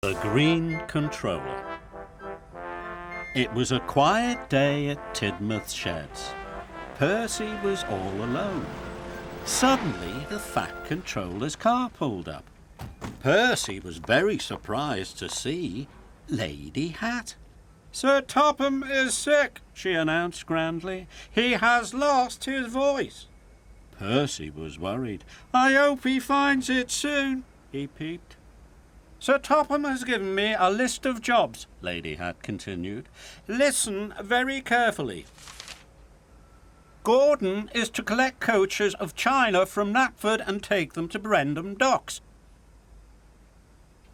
The Green Controller. It was a quiet day at Tidmouth Sheds. Percy was all alone. Suddenly, the Fat Controller's car pulled up. Percy was very surprised to see Lady Hatt. "Sir Topham is sick," she announced grandly. "He has lost his voice." Percy was worried. "I hope he finds it soon," he peeped. "Sir Topham has given me a list of jobs," Lady Hatt continued. "Listen very carefully. Gordon is to collect coaches of china from Knapford and take them to Brendam Docks.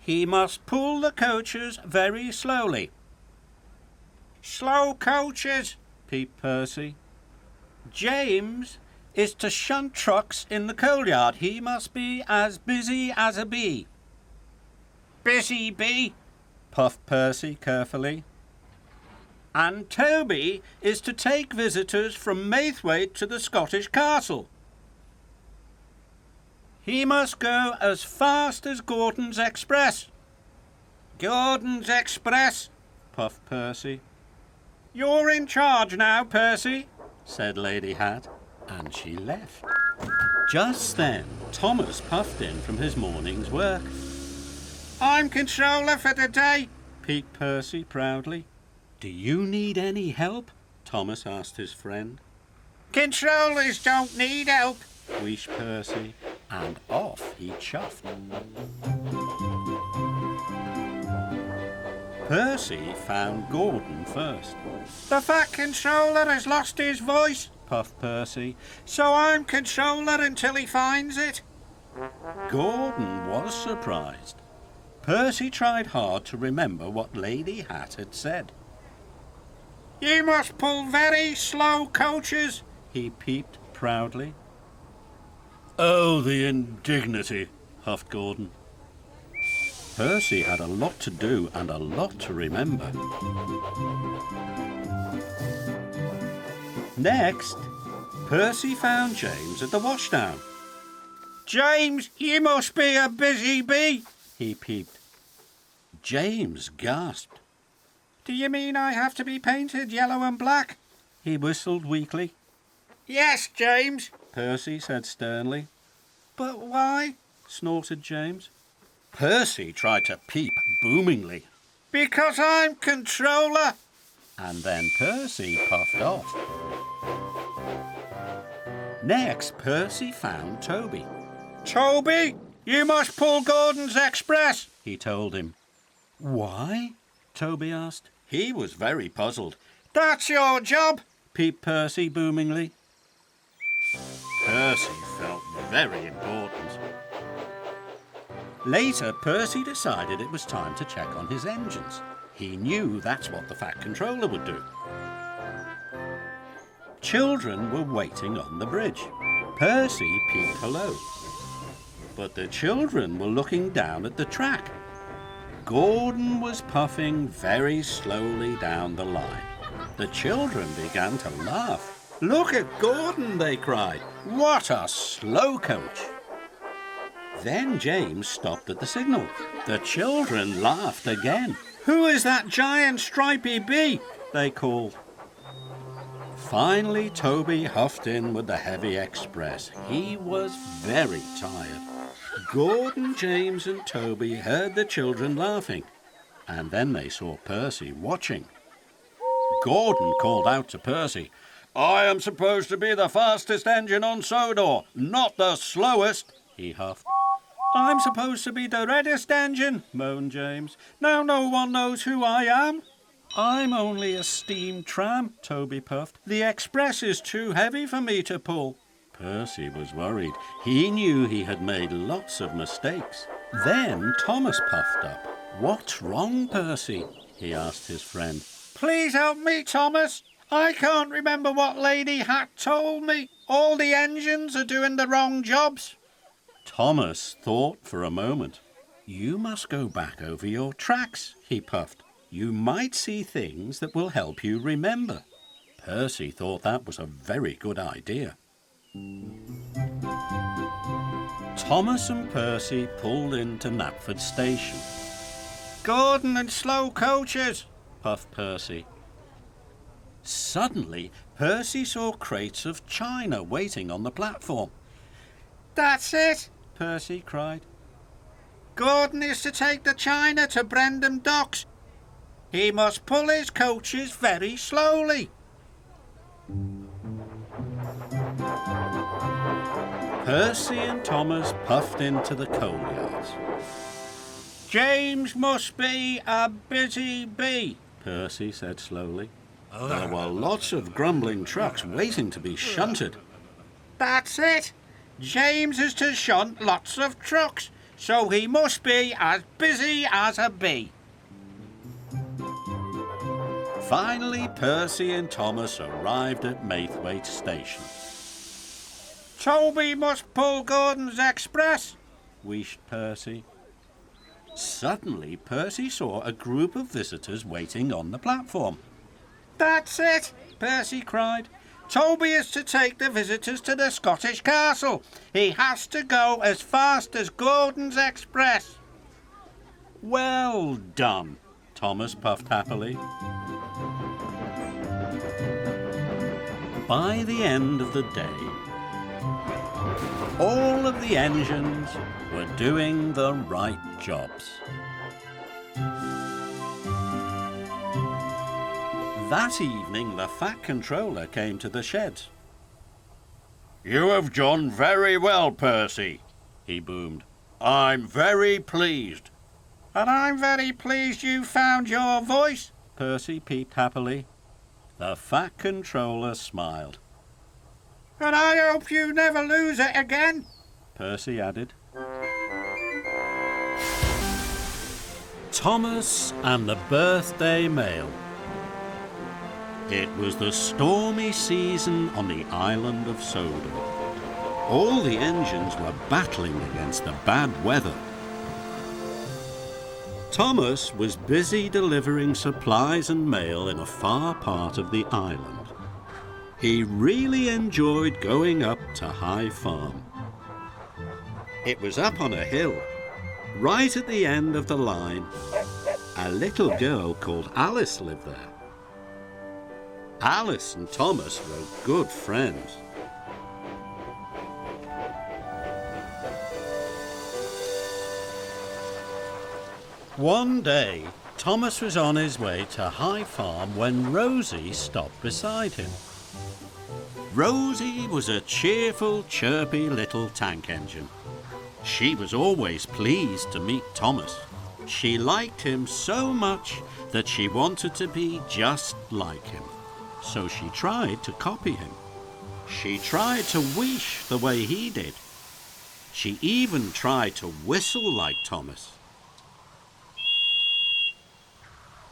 He must pull the coaches very slowly." "Slow coaches," peeped Percy. "James is to shunt trucks in the coal yard. He must be as busy as a bee." "Busy bee," puffed Percy carefully. "And Toby is to take visitors from Maithwaite to the Scottish castle. He must go as fast as Gordon's Express." "Gordon's Express," puffed Percy. "You're in charge now, Percy," said Lady Hatt, and she left. Just then, Thomas puffed in from his morning's work. "I'm controller for the day," peeped Percy proudly. "Do you need any help?" Thomas asked his friend. "Controllers don't need help," wheezed Percy, and off he chuffed. Percy found Gordon first. "The Fat Controller has lost his voice," puffed Percy, "so I'm controller until he finds it." Gordon was surprised. Percy tried hard to remember what Lady Hatt had said. "You must pull very slow coaches," he peeped proudly. "Oh, the indignity," huffed Gordon. Percy had a lot to do and a lot to remember. Next, Percy found James at the washdown. "James, you must be a busy bee," he peeped. James gasped. "Do you mean I have to be painted yellow and black?" he whistled weakly. "Yes, James," Percy said sternly. "But why?" snorted James. Percy tried to peep boomingly. "Because I'm controller." And then Percy puffed off. Next, Percy found Toby. "Toby, you must pull Gordon's Express," he told him. "Why?" Toby asked. He was very puzzled. "That's your job," peeped Percy boomingly. Percy felt very important. Later, Percy decided it was time to check on his engines. He knew that's what the Fat Controller would do. Children were waiting on the bridge. Percy peeped hello. But the children were looking down at the track. Gordon was puffing very slowly down the line. The children began to laugh. "Look at Gordon," they cried. "What a slow coach." Then James stopped at the signal. The children laughed again. "Who is that giant stripy bee?" they called. Finally, Toby huffed in with the heavy express. He was very tired. Gordon, James and Toby heard the children laughing, and then they saw Percy watching. Gordon called out to Percy, "I am supposed to be the fastest engine on Sodor, not the slowest," he huffed. "I'm supposed to be the reddest engine," moaned James. "Now no one knows who I am." "I'm only a steam tram," Toby puffed. "The express is too heavy for me to pull." Percy was worried. He knew he had made lots of mistakes. Then Thomas puffed up. "What's wrong, Percy?" he asked his friend. "Please help me, Thomas. I can't remember what Lady Hatt told me. All the engines are doing the wrong jobs." Thomas thought for a moment. "You must go back over your tracks," he puffed. "You might see things that will help you remember." Percy thought that was a very good idea. Thomas and Percy pulled into Knapford station. Gordon and slow coaches, puffed Percy. Suddenly, Percy saw crates of china waiting on the platform. That's it, Percy cried. Gordon is to take the china to Brendam Docks. He must pull his coaches very slowly. Percy and Thomas puffed into the coal yards. James must be a busy bee, Percy said slowly. There were lots of grumbling trucks waiting to be shunted. That's it. James is to shunt lots of trucks, so he must be as busy as a bee. Finally, Percy and Thomas arrived at Maithwaite Station. Toby must pull Gordon's express, wheezed Percy. Suddenly, Percy saw a group of visitors waiting on the platform. That's it, Percy cried. Toby is to take the visitors to the Scottish castle. He has to go as fast as Gordon's express. Well done, Thomas puffed happily. By the end of the day, all of the engines were doing the right jobs. That evening, the Fat Controller came to the sheds. You have done very well, Percy, he boomed. I'm very pleased. And I'm very pleased you found your voice, Percy peeped happily. The Fat Controller smiled. And I hope you never lose it again, Percy added. Thomas and the birthday mail. It was the stormy season on the Island of Sodor. All the engines were battling against the bad weather. Thomas was busy delivering supplies and mail in a far part of the island. He really enjoyed going up to High Farm. It was up on a hill. Right at the end of the line, a little girl called Alice lived there. Alice and Thomas were good friends. One day, Thomas was on his way to High Farm when Rosie stopped beside him. Rosie was a cheerful, chirpy little tank engine. She was always pleased to meet Thomas. She liked him so much that she wanted to be just like him. So she tried to copy him. She tried to whoosh the way he did. She even tried to whistle like Thomas.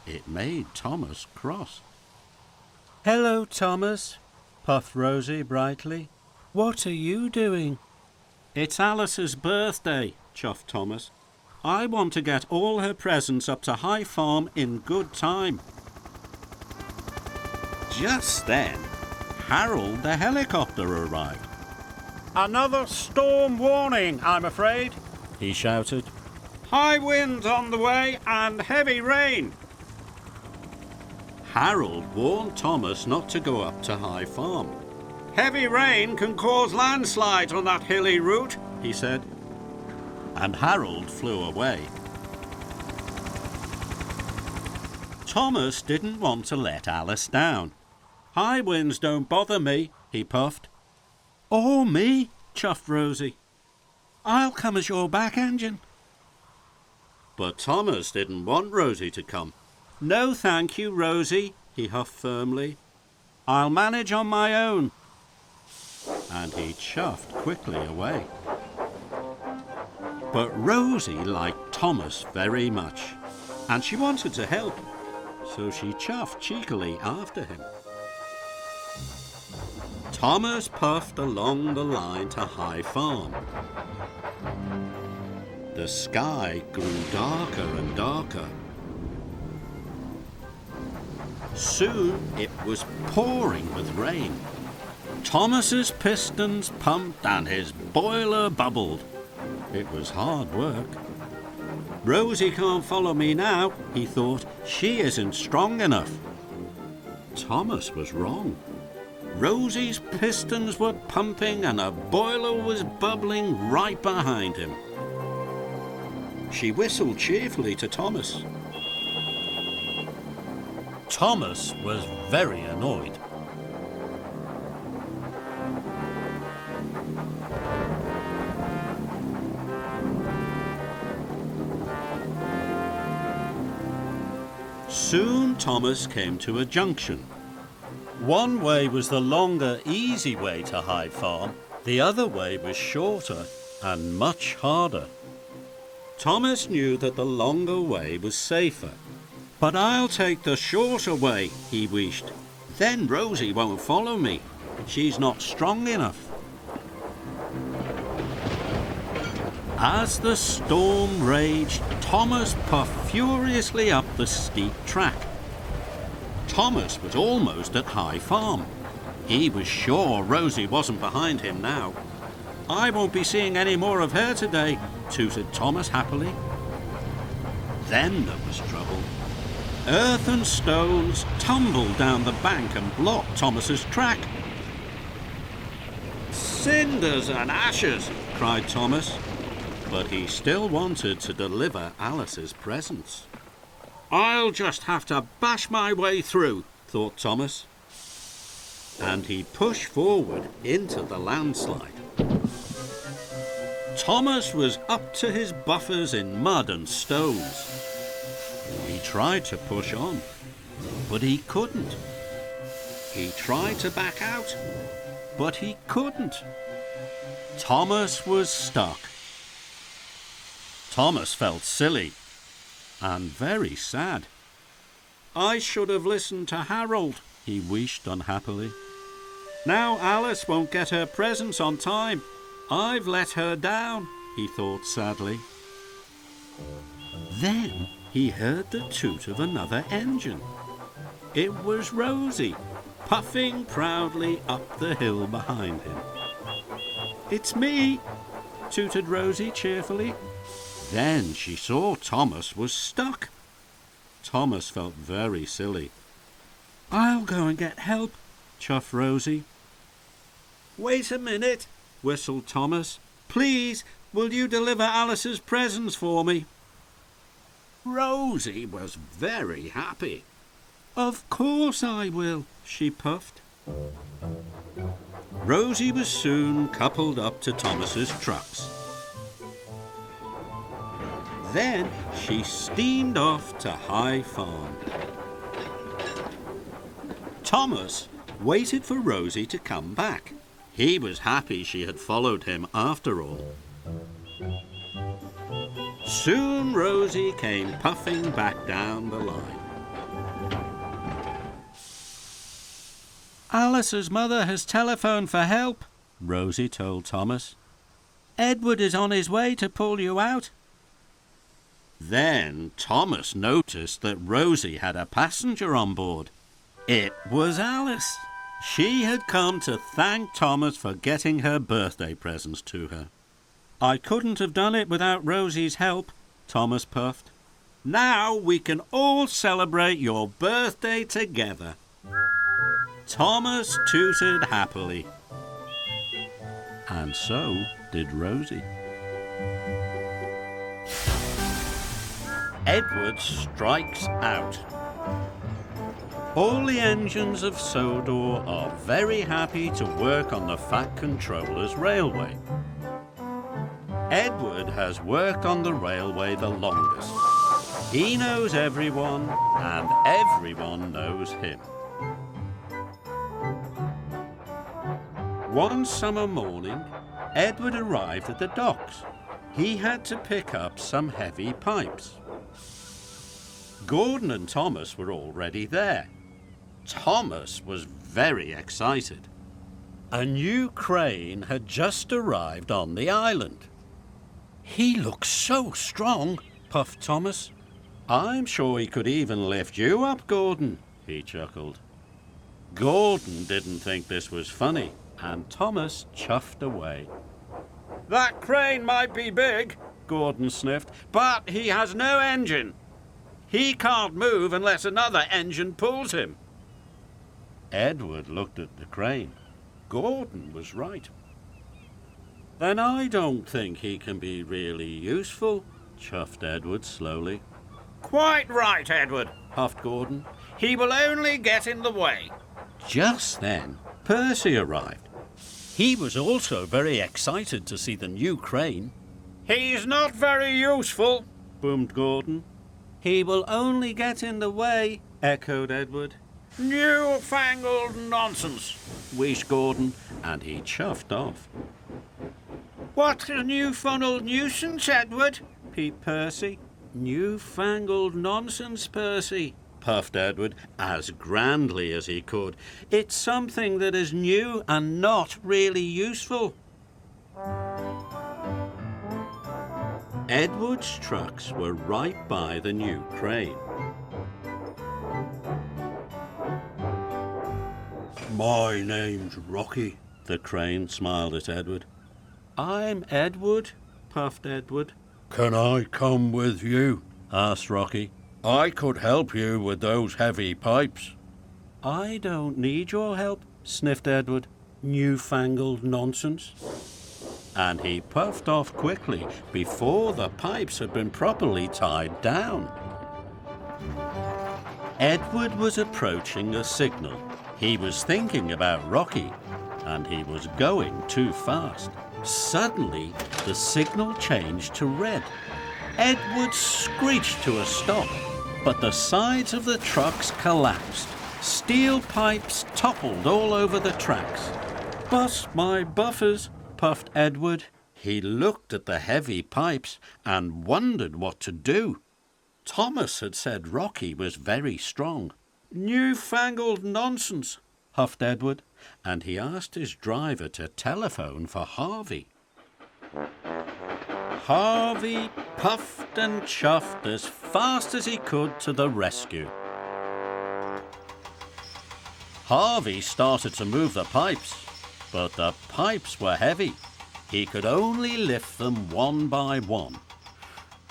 It made Thomas cross. Hello, Thomas, puffed Rosie brightly. What are you doing? It's Alice's birthday, chuffed Thomas. I want to get all her presents up to High Farm in good time. Just then, Harold the helicopter arrived. Another storm warning, I'm afraid, he shouted. High winds on the way and heavy rain. Harold warned Thomas not to go up to High Farm. Heavy rain can cause landslides on that hilly route, he said. And Harold flew away. Thomas didn't want to let Alice down. High winds don't bother me, he puffed. Or me, chuffed Rosie. I'll come as your back engine. But Thomas didn't want Rosie to come. No thank you, Rosie, he huffed firmly. I'll manage on my own. And he chuffed quickly away. But Rosie liked Thomas very much, and she wanted to help, so she chuffed cheekily after him. Thomas puffed along the line to High Farm. The sky grew darker and darker. Soon it was pouring with rain. Thomas's pistons pumped and his boiler bubbled. It was hard work. Rosie can't follow me now, he thought. She isn't strong enough. Thomas was wrong. Rosie's pistons were pumping and a boiler was bubbling right behind him. She whistled cheerfully to Thomas. Thomas was very annoyed. Soon Thomas came to a junction. One way was the longer, easy way to High Farm. The other way was shorter and much harder. Thomas knew that the longer way was safer. But I'll take the shorter way, he wished. Then Rosie won't follow me. She's not strong enough. As the storm raged, Thomas puffed furiously up the steep track. Thomas was almost at High Farm. He was sure Rosie wasn't behind him now. I won't be seeing any more of her today, tooted Thomas happily. Then there was trouble. Earth and stones tumbled down the bank and blocked Thomas's track. Cinders and ashes, cried Thomas. But he still wanted to deliver Alice's presents. I'll just have to bash my way through, thought Thomas. And he pushed forward into the landslide. Thomas was up to his buffers in mud and stones. He tried to push on, but he couldn't. He tried to back out, but he couldn't. Thomas was stuck. Thomas felt silly and very sad. I should have listened to Harold, he wished unhappily. Now Alice won't get her presents on time. I've let her down, he thought sadly. Then he heard the toot of another engine. It was Rosie, puffing proudly up the hill behind him. It's me, tooted Rosie cheerfully. Then she saw Thomas was stuck. Thomas felt very silly. I'll go and get help, chuffed Rosie. Wait a minute, whistled Thomas. Please, will you deliver Alice's presents for me? Rosie was very happy. Of course I will, she puffed. Rosie was soon coupled up to Thomas's trucks. Then she steamed off to High Farm. Thomas waited for Rosie to come back. He was happy she had followed him after all. Soon Rosie came puffing back down the line. Alice's mother has telephoned for help, Rosie told Thomas. Edward is on his way to pull you out. Then Thomas noticed that Rosie had a passenger on board. It was Alice. She had come to thank Thomas for getting her birthday presents to her. I couldn't have done it without Rosie's help, Thomas puffed. Now we can all celebrate your birthday together. Thomas tooted happily. And so did Rosie. Edward strikes out. All the engines of Sodor are very happy to work on the Fat Controller's railway. Edward has worked on the railway the longest. He knows everyone, and everyone knows him. One summer morning, Edward arrived at the docks. He had to pick up some heavy pipes. Gordon and Thomas were already there. Thomas was very excited. A new crane had just arrived on the island. He looks so strong, puffed Thomas. I'm sure he could even lift you up, Gordon, he chuckled. Gordon didn't think this was funny, and Thomas chuffed away. That crane might be big, Gordon sniffed, but he has no engine. He can't move unless another engine pulls him. Edward looked at the crane. Gordon was right. Then I don't think he can be really useful, chuffed Edward slowly. Quite right, Edward, huffed Gordon. He will only get in the way. Just then, Percy arrived. He was also very excited to see the new crane. He's not very useful, boomed Gordon. He will only get in the way, echoed Edward. Newfangled nonsense, wheezed Gordon, and he chuffed off. What a newfangled nuisance, Edward, peeped Percy. Newfangled nonsense, Percy, puffed Edward, as grandly as he could. It's something that is new and not really useful. Edward's trucks were right by the new crane. My name's Rocky, the crane smiled at Edward. I'm Edward, puffed Edward. Can I come with you? Asked Rocky. I could help you with those heavy pipes. I don't need your help, sniffed Edward. Newfangled nonsense. And he puffed off quickly before the pipes had been properly tied down. Edward was approaching a signal. He was thinking about Rocky, and he was going too fast. Suddenly, the signal changed to red. Edward screeched to a stop, but the sides of the trucks collapsed. Steel pipes toppled all over the tracks. Bust my buffers, puffed Edward. He looked at the heavy pipes and wondered what to do. Thomas had said Rocky was very strong. Newfangled nonsense, huffed Edward, and he asked his driver to telephone for Harvey. Harvey puffed and chuffed as fast as he could to the rescue. Harvey started to move the pipes, but the pipes were heavy. He could only lift them one by one.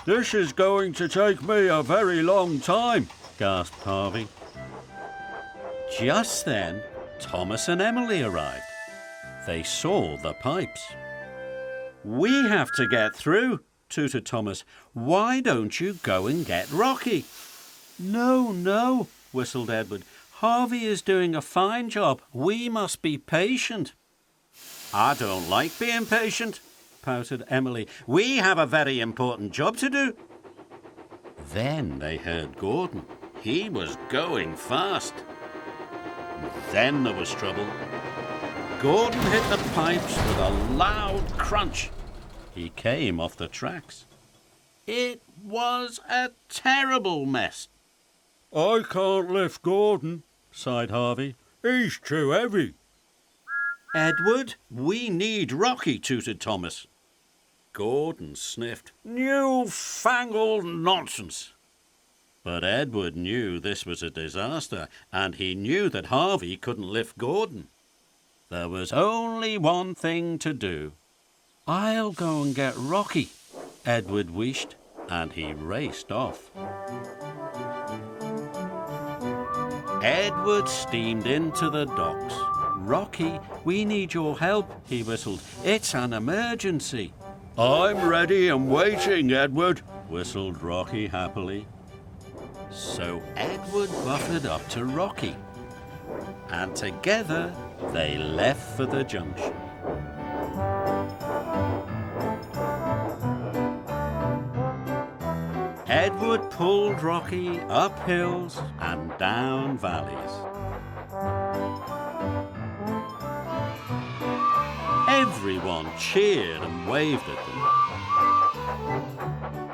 This is going to take me a very long time, gasped Harvey. Just then, Thomas and Emily arrived. They saw the pipes. We have to get through, tooted Thomas. Why don't you go and get Rocky? No, whistled Edward. Harvey is doing a fine job. We must be patient. I don't like being patient, pouted Emily. We have a very important job to do. Then they heard Gordon. He was going fast. Then there was trouble. Gordon hit the pipes with a loud crunch. He came off the tracks. It was a terrible mess. I can't lift Gordon, sighed Harvey. He's too heavy. Edward, we need Rocky, tooted Thomas. Gordon sniffed. Newfangled nonsense. But Edward knew this was a disaster, and he knew that Harvey couldn't lift Gordon. There was only one thing to do. I'll go and get Rocky, Edward wished, and he raced off. Edward steamed into the docks. Rocky, we need your help, he whistled. It's an emergency. I'm ready and waiting, Edward, whistled Rocky happily. So Edward buffered up to Rocky, and together they left for the junction. Edward pulled Rocky up hills and down valleys. Everyone cheered and waved at them.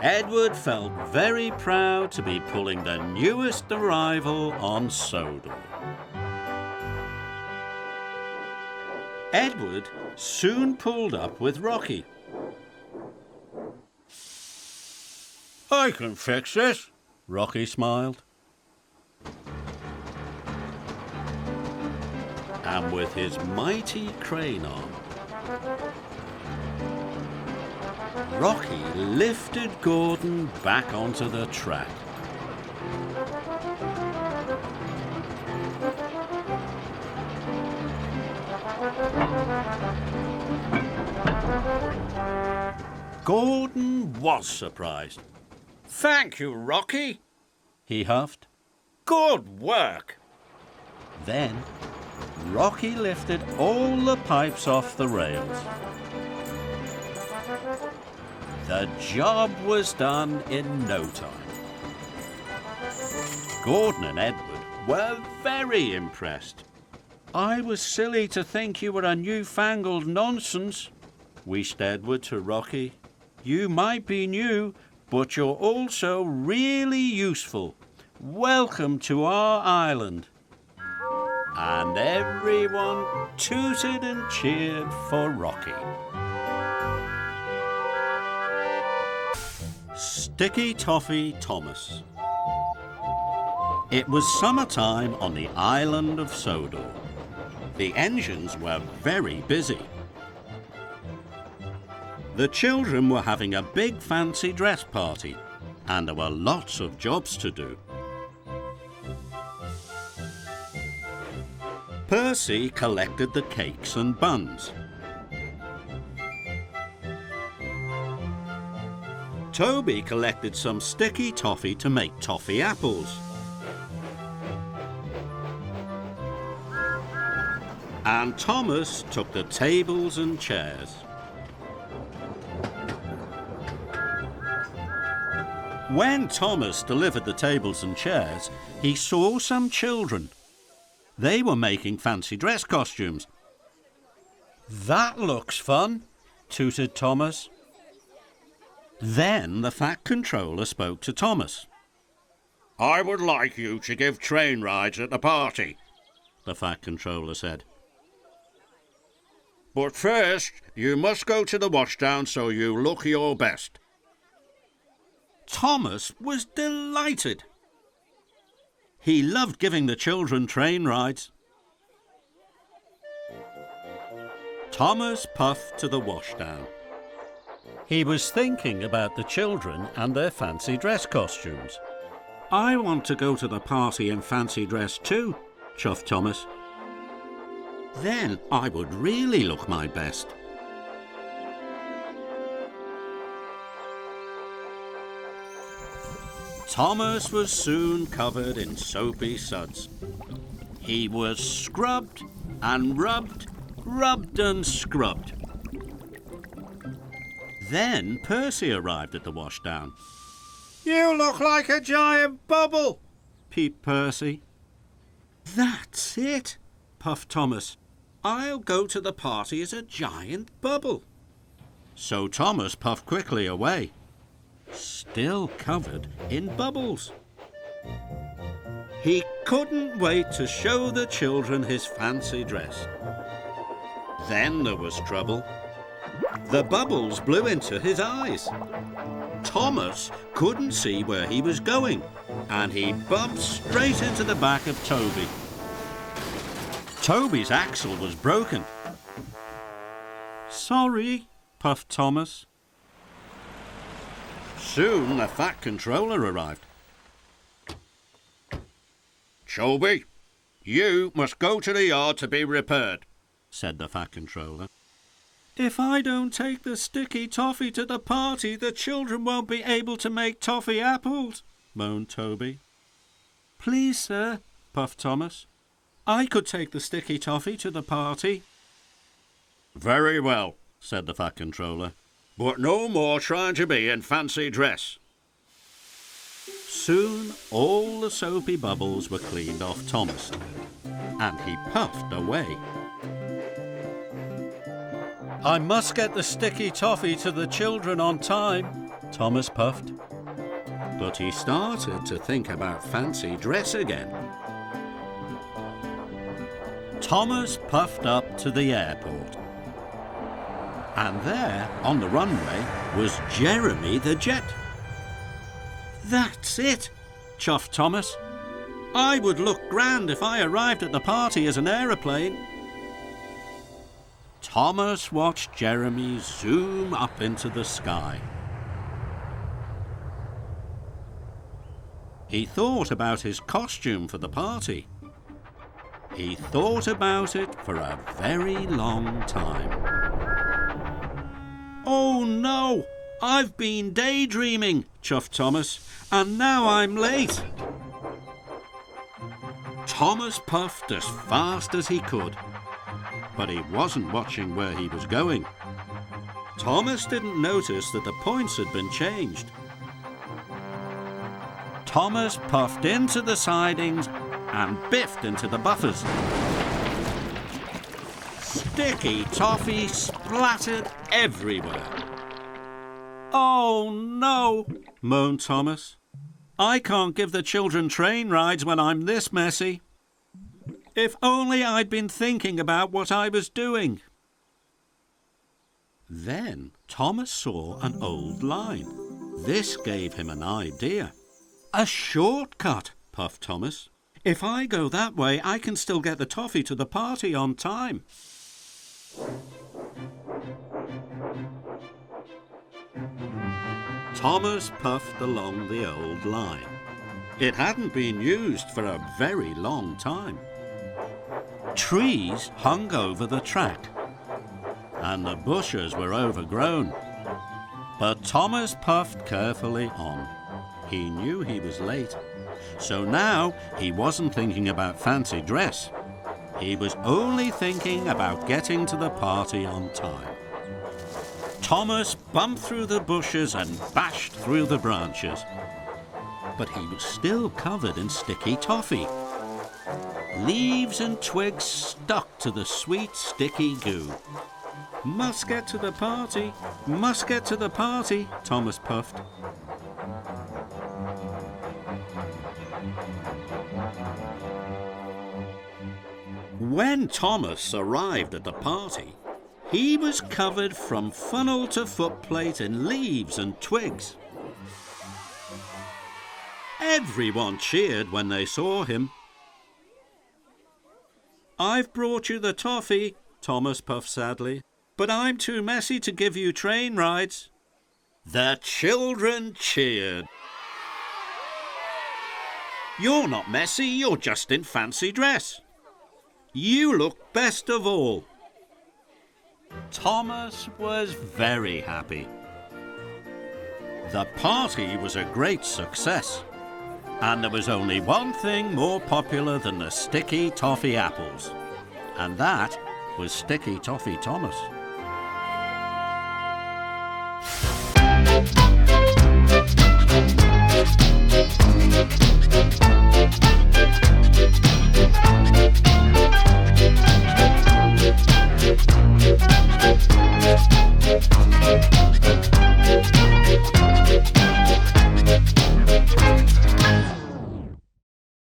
Edward felt very proud to be pulling the newest arrival on Sodor. Edward soon pulled up with Rocky. I can fix this, Rocky smiled. And with his mighty crane arm, Rocky lifted Gordon back onto the track. Gordon was surprised. Thank you, Rocky, he huffed. Good work. Then Rocky lifted all the pipes off the rails. The job was done in no time. Gordon and Edward were very impressed. "I was silly to think you were a newfangled nonsense," wheezed Edward to Rocky. "You might be new, but you're also really useful. Welcome to our island." And everyone tooted and cheered for Rocky. Sticky Toffee Thomas. It was summertime on the Island of Sodor. The engines were very busy. The children were having a big fancy dress party, and there were lots of jobs to do. Percy collected the cakes and buns. Toby collected some sticky toffee to make toffee apples. And Thomas took the tables and chairs. When Thomas delivered the tables and chairs, he saw some children. They were making fancy dress costumes. "That looks fun," tooted Thomas. Then the Fat Controller spoke to Thomas. "I would like you to give train rides at the party," the Fat Controller said. "But first, you must go to the washdown so you look your best." Thomas was delighted. He loved giving the children train rides. Thomas puffed to the washdown. He was thinking about the children and their fancy dress costumes. "I want to go to the party in fancy dress too," chuffed Thomas. "Then I would really look my best." Thomas was soon covered in soapy suds. He was scrubbed and rubbed, rubbed and scrubbed. Then Percy arrived at the washdown. "You look like a giant bubble," peeped Percy. "That's it," puffed Thomas. "I'll go to the party as a giant bubble." So Thomas puffed quickly away, still covered in bubbles. He couldn't wait to show the children his fancy dress. Then there was trouble. The bubbles blew into his eyes. Thomas couldn't see where he was going, and he bumped straight into the back of Toby. Toby's axle was broken. "Sorry," puffed Thomas. Soon the Fat Controller arrived. "Toby, you must go to the yard to be repaired," said the Fat Controller. "If I don't take the sticky toffee to the party, the children won't be able to make toffee apples," moaned Toby. "Please, sir," puffed Thomas. "I could take the sticky toffee to the party." "Very well," said the Fat Controller. "But no more trying to be in fancy dress." Soon all the soapy bubbles were cleaned off Thomas, and he puffed away. "I must get the sticky toffee to the children on time," Thomas puffed. But he started to think about fancy dress again. Thomas puffed up to the airport. And there, on the runway, was Jeremy the jet. "That's it," chuffed Thomas. "I would look grand if I arrived at the party as an aeroplane." Thomas watched Jeremy zoom up into the sky. He thought about his costume for the party. He thought about it for a very long time. "Oh no! I've been daydreaming," chuffed Thomas, "and now I'm late." Thomas puffed as fast as he could, but he wasn't watching where he was going. Thomas didn't notice that the points had been changed. Thomas puffed into the sidings and biffed into the buffers. Sticky toffee splattered everywhere. "Oh no," moaned Thomas. "I can't give the children train rides when I'm this messy. If only I'd been thinking about what I was doing." Then Thomas saw an old line. This gave him an idea. "A shortcut," puffed Thomas. "If I go that way, I can still get the toffee to the party on time." Thomas puffed along the old line. It hadn't been used for a very long time. Trees hung over the track, and the bushes were overgrown. But Thomas puffed carefully on. He knew he was late, so now he wasn't thinking about fancy dress. He was only thinking about getting to the party on time. Thomas bumped through the bushes and bashed through the branches, but he was still covered in sticky toffee. Leaves and twigs stuck to the sweet sticky goo. "Must get to the party, must get to the party," Thomas puffed. When Thomas arrived at the party, he was covered from funnel to footplate in leaves and twigs. Everyone cheered when they saw him. "I've brought you the toffee," Thomas puffed sadly, "but I'm too messy to give you train rides." The children cheered. "You're not messy, you're just in fancy dress. You look best of all." Thomas was very happy. The party was a great success, and there was only one thing more popular than the sticky toffee apples, and that was Sticky Toffee Thomas.